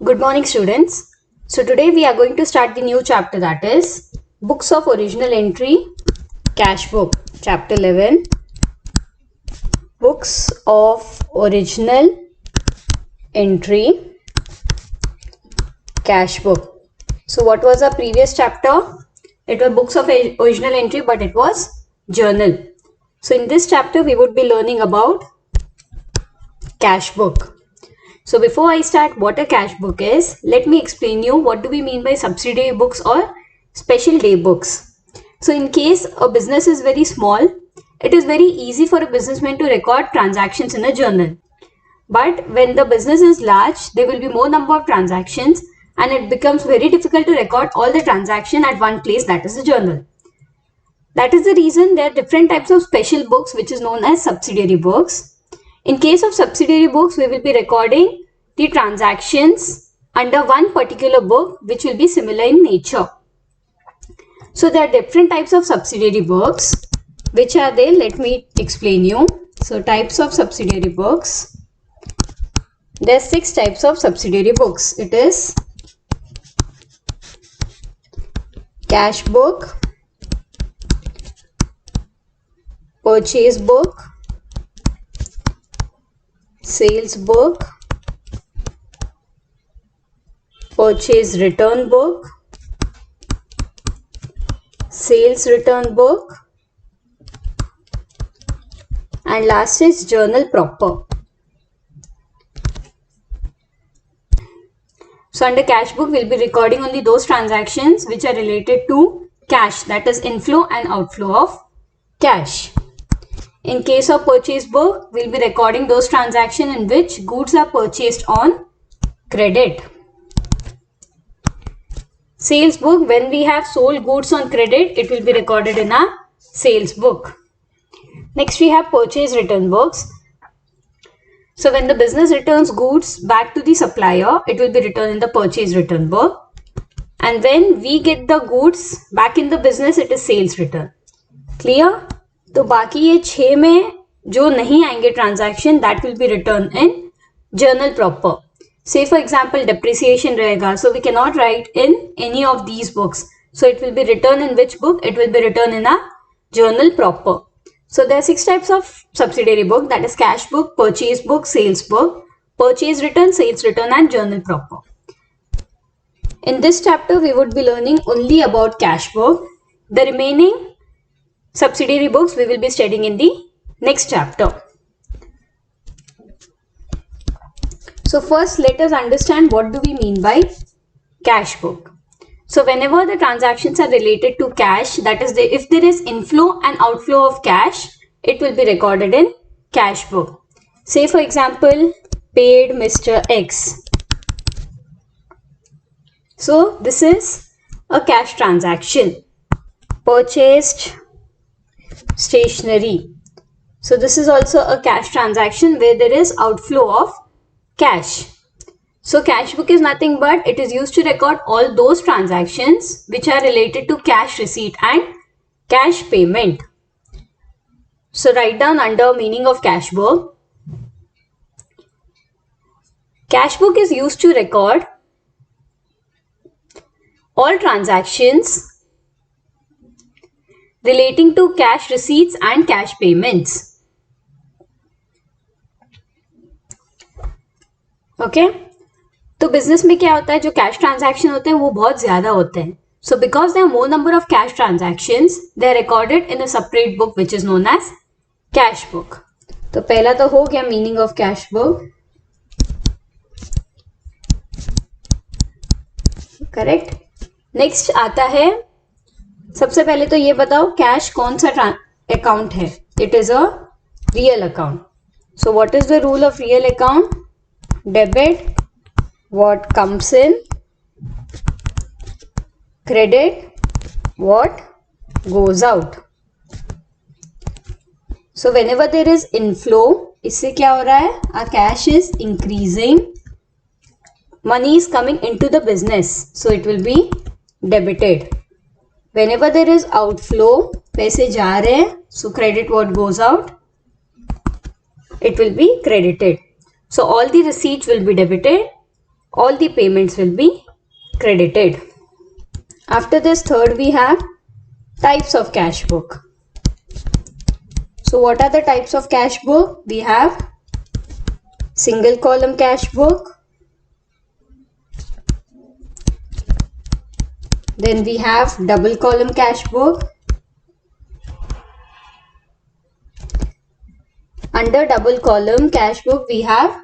Good morning, students. So today we are going to start the new chapter, that is Books of Original Entry, Cash Book, Chapter 11, Books of Original Entry, Cash Book. So what was our previous chapter? It was Books of Original Entry, but it was Journal. So in this chapter we would be learning about Cash Book. So before I start what a cash book is, let me explain you what do we mean by subsidiary books or special day books. So in case a business is very small, it is very easy for a businessman to record transactions in a journal. But when the business is large, there will be more number of transactions and it becomes very difficult to record all the transactions at one place, that is a journal. That is the reason there are different types of special books which is known as subsidiary books. In case of subsidiary books, we will be recording the transactions under one particular book which will be similar in nature. So there are different types of subsidiary books. Which are they? Let me explain you. So types of subsidiary books. There are 6 types of subsidiary books. It is cash book, purchase book, sales book, purchase return book, sales return book, and last is journal proper. So under cash book, we'll be recording only those transactions which are related to cash, that is inflow and outflow of cash. In case of purchase book, we'll be recording those transactions in which goods are purchased on credit. Sales book, when we have sold goods on credit, it will be recorded in a sales book. Next, we have purchase return books. So when the business returns goods back to the supplier, it will be written in the purchase return book. And when we get the goods back in the business, it is sales return. Clear? तो बाकी ये 6 में जो नहीं आएंगे transaction, that will be written in journal proper. से for example depreciation रहेगा, so we can not write in any of these books, so it will be written in which book? It will be written in a journal proper. So there are 6 types of subsidiary book, that is cash book, purchase book, sales book, purchase return, sales return, and journal proper. In this chapter, we would be learning only about cash book. The remaining subsidiary books we will be studying in the next chapter. So first, let us understand what do we mean by cash book. So whenever the transactions are related to cash, that is, if there is inflow and outflow of cash, it will be recorded in cash book. Say for example, paid Mr. X. So this is a cash transaction. Purchased stationery. So this is also a cash transaction where there is outflow of cash. So cash book is nothing but it is used to record all those transactions which are related to cash receipt and cash payment. So write down under meaning of cash book. Cash book is used to record all transactions relating to cash receipts and cash payments. Okay? तो business में क्या होता है, जो cash transaction होते हैं वो बहुत ज्यादा होते हैं. So because there are more number of cash transactions, they are recorded in a separate book which is known as cash book. तो पहला तो हो गया meaning of cash book. Correct. Next आता है, सबसे पहले तो ये बताओ कैश कौन सा अकाउंट है. It is a real account. So what is the rule of real account? Debit what comes in, credit what goes out. So whenever there is inflow, इससे क्या हो रहा है? Our cash is increasing, money is coming into the business, so it will be debited. Whenever there is outflow, पैसे जा रहे हैं, so credit what goes out, it will be credited. So all the receipts will be debited, all the payments will be credited. After this, third we have types of cash book. So what are the types of cash book? We have single column cash book, then we have double column cash book. Under double column cash book we have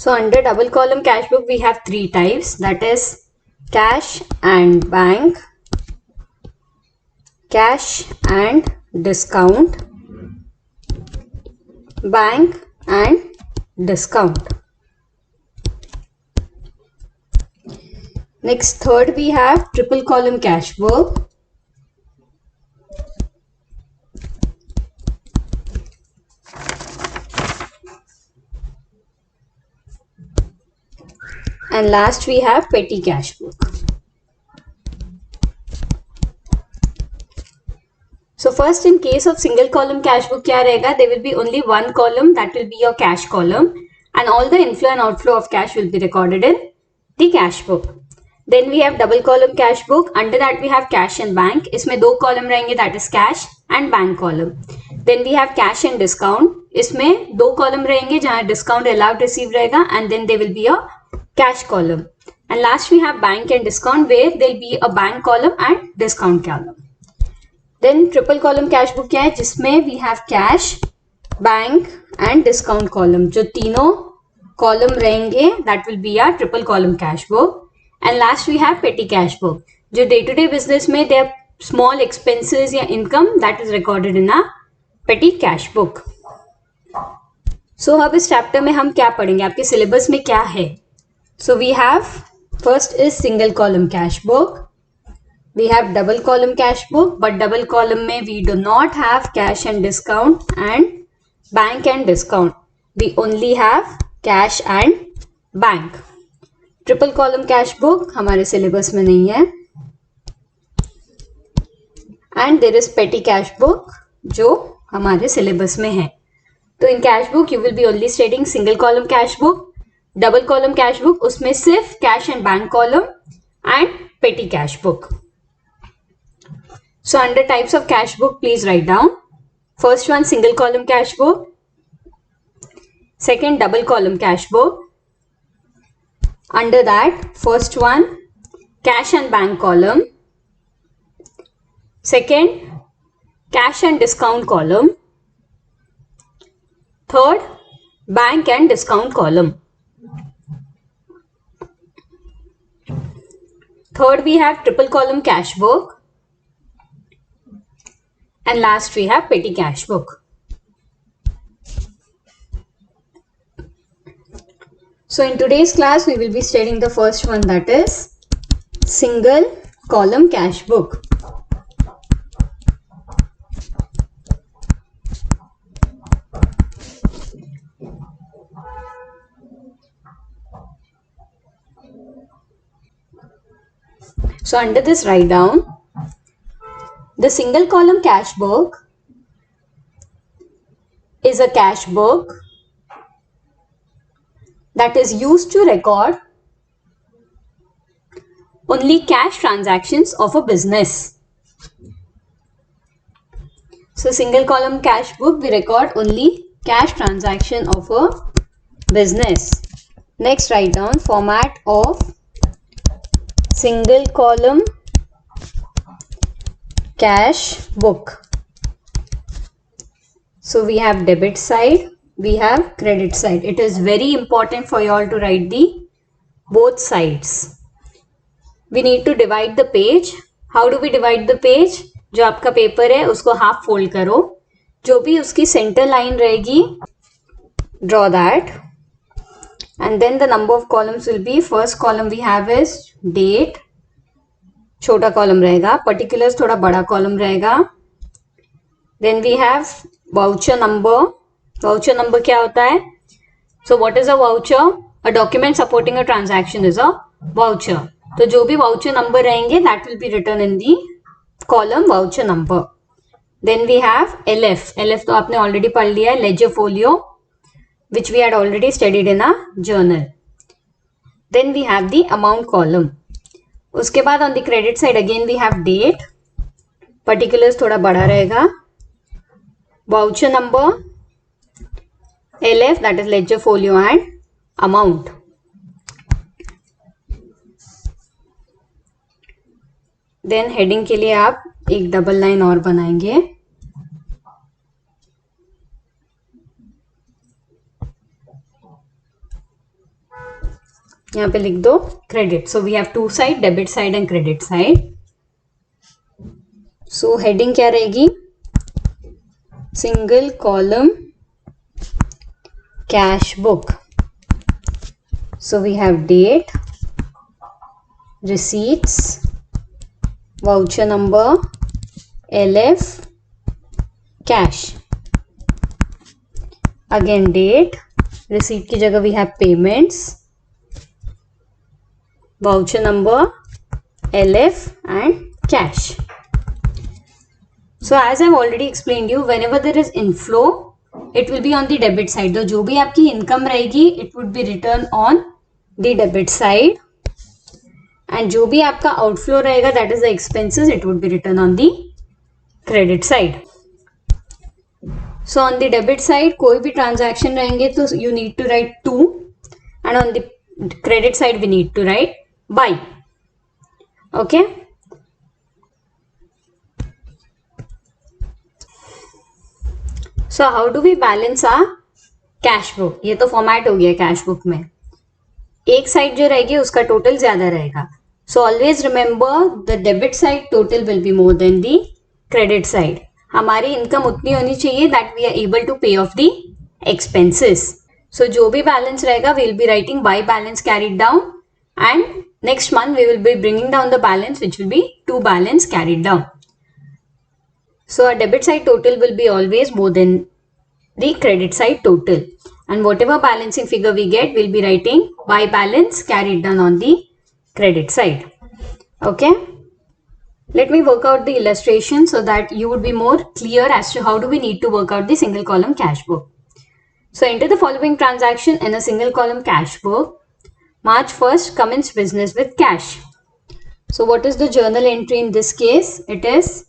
under double column cash book we have three types, that is cash and bank, cash and discount, bank and discount. Next, third we have triple column cash book. And last we have petty cash book. So first, in case of single column cash book क्या रहेगा? There will be only one column, that will be your cash column, and all the inflow and outflow of cash will be recorded in the cash book. Then we have double column cash book. Under that we have cash and bank. इसमें दो column रहेंगे, that is cash and bank column. Then we have cash and discount. इसमें दो column रहेंगे जहाँ discount allowed receive रहेगा, and then there will be a cash column. And last we have bank and discount, where there will be a bank column and discount column. Then triple column cash book क्या है? जिसमें we have cash, bank and discount column. जो तीनों column रहेंगे, that will be a triple column cash book. And last we have petty cash book. जो day to day business में their small expenses या income, that is recorded in a petty cash book. So अब इस chapter में हम क्या पढ़ेंगे? आपके syllabus में क्या है? So we have, first is single column cash book. We have double column cash book, but double column में we do not have cash and discount and bank and discount. We only have cash and bank. Triple column cash book हमारे syllabus में नहीं है. And there is petty cash book जो हमारे syllabus में है. तो in cash book you will be only studying single column cash book, double column cash book, उसमें सिर्फ cash and bank column and petty cash book. So under types of cash book, please write down. First one, single column cash book. Second, double column cash book. Under that, first one, cash and bank column. Second, cash and discount column. Third, bank and discount column. Third, we have triple column cash book. And last we have petty cash book. So in today's class we will be studying the first one, that is single column cash book. So under this, write down the single column cash book is a cash book that is used to record only cash transactions of a business. So single column cash book, we record only cash transaction of a business. Next, write down format of single column cash book. So we have debit side, we have credit side. It is very important for you all to write the both sides. We need to divide the page. How do we divide the page? जो आपका paper है उसको half fold करो, जो भी उसकी centre line रहेगी draw that, and then the number of columns will be, first column we have is date, छोटा कॉलम रहेगा, particulars थोड़ा बड़ा कॉलम रहेगा, then we have voucher number. Voucher number क्या होता है? So what is a voucher? A document supporting a transaction is a voucher. तो जो भी voucher number रहेंगे that will be written in the column voucher number. Then we have LF. LF तो आपने already पढ़ लिया है, ledger folio, which we had already studied in a journal. Then we have the amount column. उसके बाद on the credit side again we have date. Particulars थोड़ा बड़ा रहेगा. Voucher number, LF that is ledger folio and amount. Then heading के लिए आप एक double line और बनाएंगे. यहाँ पे लिख दो credit. So we have two side, debit side and credit side. So heading क्या रहेगी? Single column cash book. So we have date, receipts, voucher number, LF, cash. Again date, receipt की जगह we have payments, voucher number, LF and cash. So as I've already explained you, whenever there is inflow, it will be on the debit side. तो जो भी आपकी income रहेगी, it would be written on the debit side. And जो भी आपका outflow रहेगा, that is the expenses, it would be written on the credit side. So on the debit side, कोई भी transaction रहेंगे तो you need to write to, and on the credit side we need to write by. Okay. So how do we balance our cash book? ये तो format हो गया cash book में. एक side जो रहेगी उसका total ज़्यादा रहेगा. So always remember the debit side total will be more than the credit side. हमारी income उतनी होनी चाहिए that we are able to pay off the expenses. So जो भी balance रहेगा we will be writing by balance carried down, and next month we will be bringing down the balance which will be to balance carried down. So our debit side total will be always more than the credit side total, and whatever balancing figure we get we'll be writing by balance carried down on the credit side. Okay, let me work out the illustration so that you would be more clear as to how do we need to work out the single column cash book. So enter the following transaction in a single column cash book. March 1st, commence business with cash. So what is the journal entry in this case? It is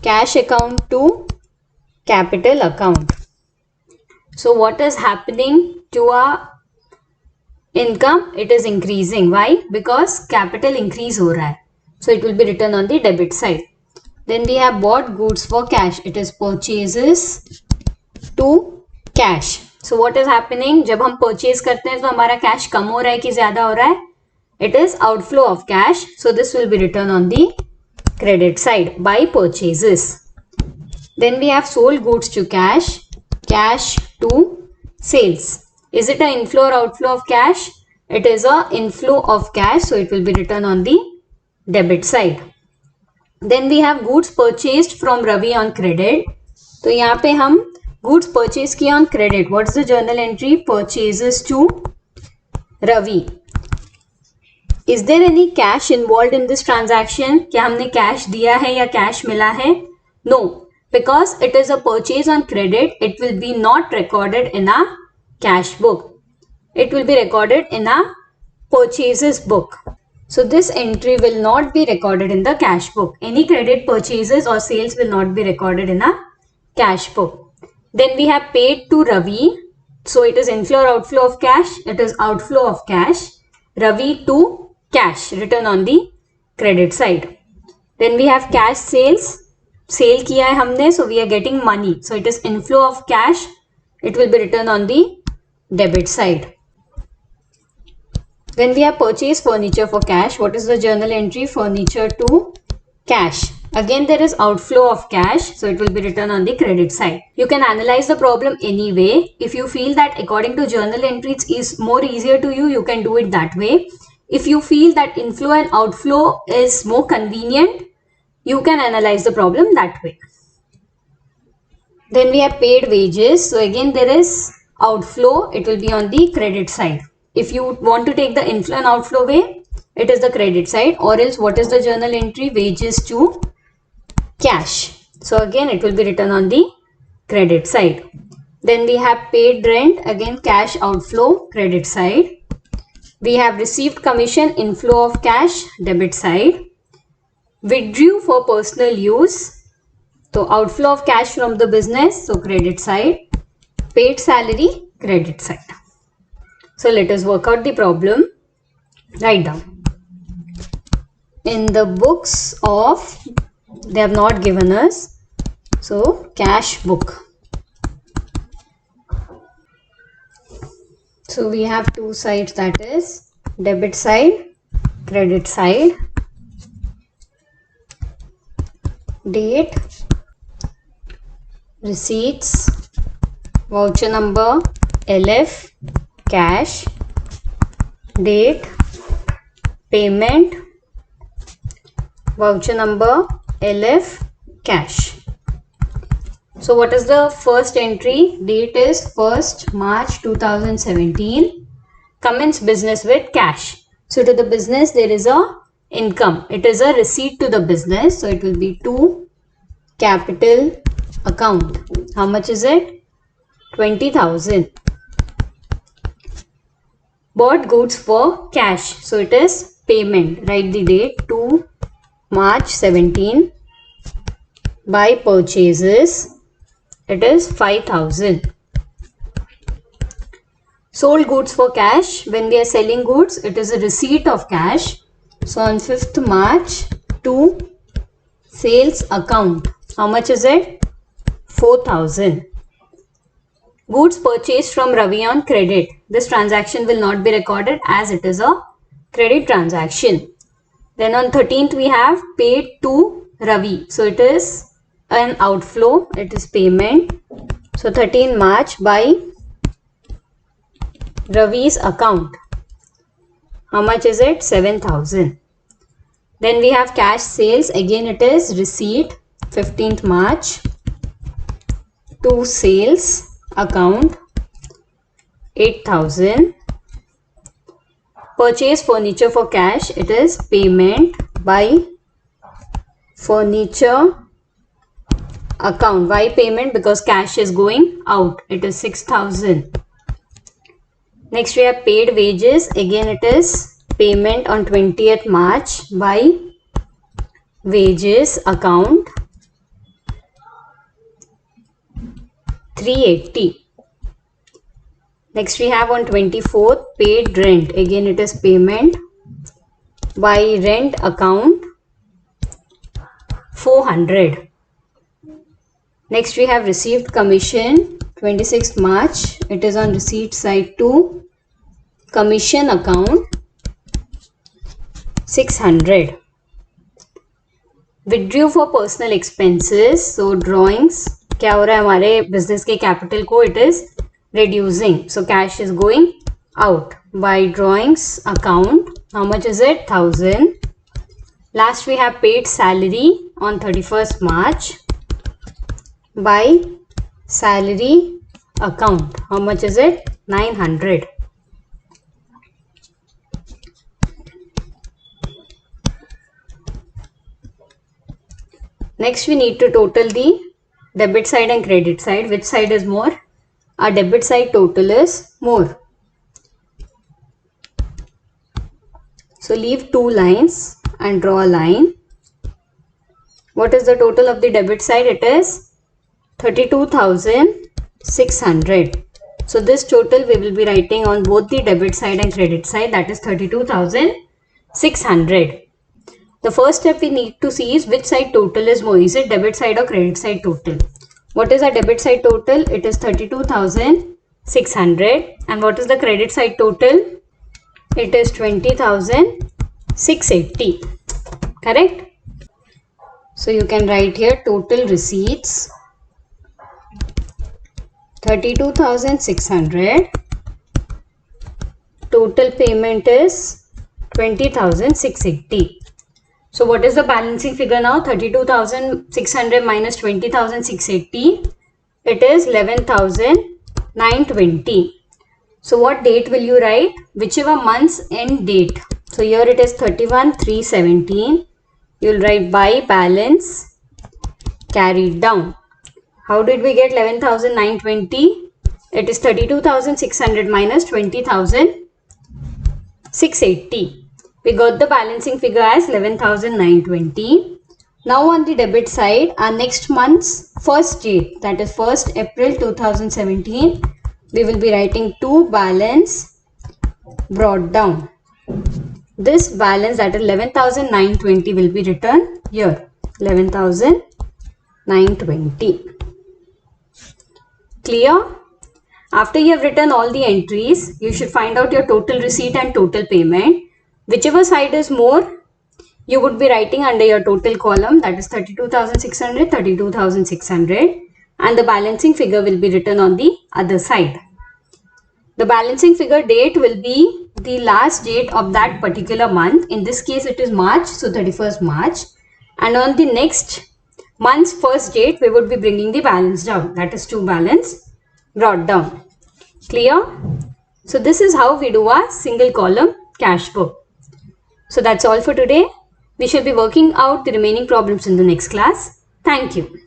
cash account to capital account. So what is happening to our income? It is increasing. Why? Because capital increase हो रहा है. So it will be written on the debit side. Then we have bought goods for cash. It is purchases to cash. So what is happening? जब हम purchase करते हैं तो हमारा cash कम हो रहा है कि ज़्यादा हो रहा है? It is outflow of cash. So this will be written on the credit side by purchases. Then we have sold goods to cash. Cash to sales. Is it an inflow or outflow of cash? It is a inflow of cash. So it will be written on the debit side. Then we have goods purchased from Ravi on credit. तो यहाँ पे हम goods purchase किया on credit. What is the journal entry? Purchases to Ravi. Is there any cash involved in this transaction? क्या हमने cash दिया है या cash मिला है? No, because it is a purchase on credit. It will be not recorded in a cash book. It will be recorded in a purchases book. So this entry will not be recorded in the cash book. Any credit purchases or sales will not be recorded in a cash book. Then we have paid to Ravi. So it is inflow or outflow of cash. It is outflow of cash. Ravi to cash written on the credit side. Then we have cash sales. Sale किया है हमने. So we are getting money. So it is inflow of cash. It will be written on the debit side. When we have purchased furniture for cash, what is the journal entry? Furniture to cash. Again, there is outflow of cash, so it will be written on the credit side. You can analyze the problem any way. If you feel that according to journal entries is more easier to you, you can do it that way. If you feel that inflow and outflow is more convenient, you can analyze the problem that way. Then we have paid wages. So again, there is outflow. It will be on the credit side. If you want to take the inflow and outflow way, it is the credit side, or else what is the journal entry? Wages to cash. So again it will be written on the credit side. Then we have paid rent, again cash outflow, credit side. We have received commission, inflow of cash, debit side. Withdrew for personal use, so outflow of cash from the business, so credit side. Paid salary, credit side. So let us work out the problem. Write down. In the books of, they have not given us, so cash book. So we have two sides, that is debit side, credit side. Date, receipts, voucher number, LF, cash, date, payment, voucher number, LF, cash. So what is the first entry? Date is 1st March 2017. Commence business with cash. So to the business there is a income. It is a receipt to the business. So it will be to capital account. How much is it? 20,000. Bought goods for cash. So it is payment. Write the date, 2 March 17. By purchases, it is 5,000. Sold goods for cash. When we are selling goods, it is a receipt of cash. So on 5th March, to sales account. How much is it? 4,000. Goods purchased from Ravi on credit. This transaction will not be recorded as it is a credit transaction. Then on 13th we have paid to Ravi. So it is an outflow. It is payment. So 13 March by Ravi's account. How much is it? 7,000. Then we have cash sales. Again it is receipt. 15th March to sales account, 8,000. Purchase furniture for cash. It is payment by furniture account. Why payment? Because cash is going out. It is 6,000. Next we have paid wages. Again it is payment on 20th March by wages account, 380. Next we have on 24th paid rent. Again it is payment by rent account, 400. Next we have received commission, 26th March. It is on receipt side to commission account, 600. Withdrew for personal expenses. So drawings, क्या हो रहा है हमारे business के capital को? It is reducing. So cash is going out by drawings account. How much is it? 1,000. Last we have paid salary on 31st March by salary account. How much is it? 900. Next we need to total the debit side and credit side. Which side is more? Our debit side total is more. So leave two lines and draw a line. What is the total of the debit side? It is 32,600. So this total we will be writing on both the debit side and credit side, that is 32,600. The first step we need to see is which side total is more. Is it debit side or credit side total? What is our debit side total? It is 32,600. And what is the credit side total? It is 20,680. Correct? So you can write here total receipts 32,600. Total payment is 20,680. So what is the balancing figure now? 32,600 minus 20,680. It is 11,920. So what date will you write? Whichever month's end date. So here it is 31/3/17. You will write by balance carried down. How did we get 11,920? It is 32,600 minus 20,680. We got the balancing figure as 11,920. Now on the debit side, our next month's first date, that is 1st April 2017, we will be writing to balance brought down. This balance, that is 11,920, will be written here. 11,920. Clear? After you have written all the entries, you should find out your total receipt and total payment. Whichever side is more, you would be writing under your total column, that is 32,600, 32,600, and the balancing figure will be written on the other side. The balancing figure date will be the last date of that particular month. In this case, it is March, so 31st March. And on the next month's first date, we would be bringing the balance down, that is to balance brought down. Clear? So this is how we do our single column cash book. So that's all for today. We shall be working out the remaining problems in the next class. Thank you.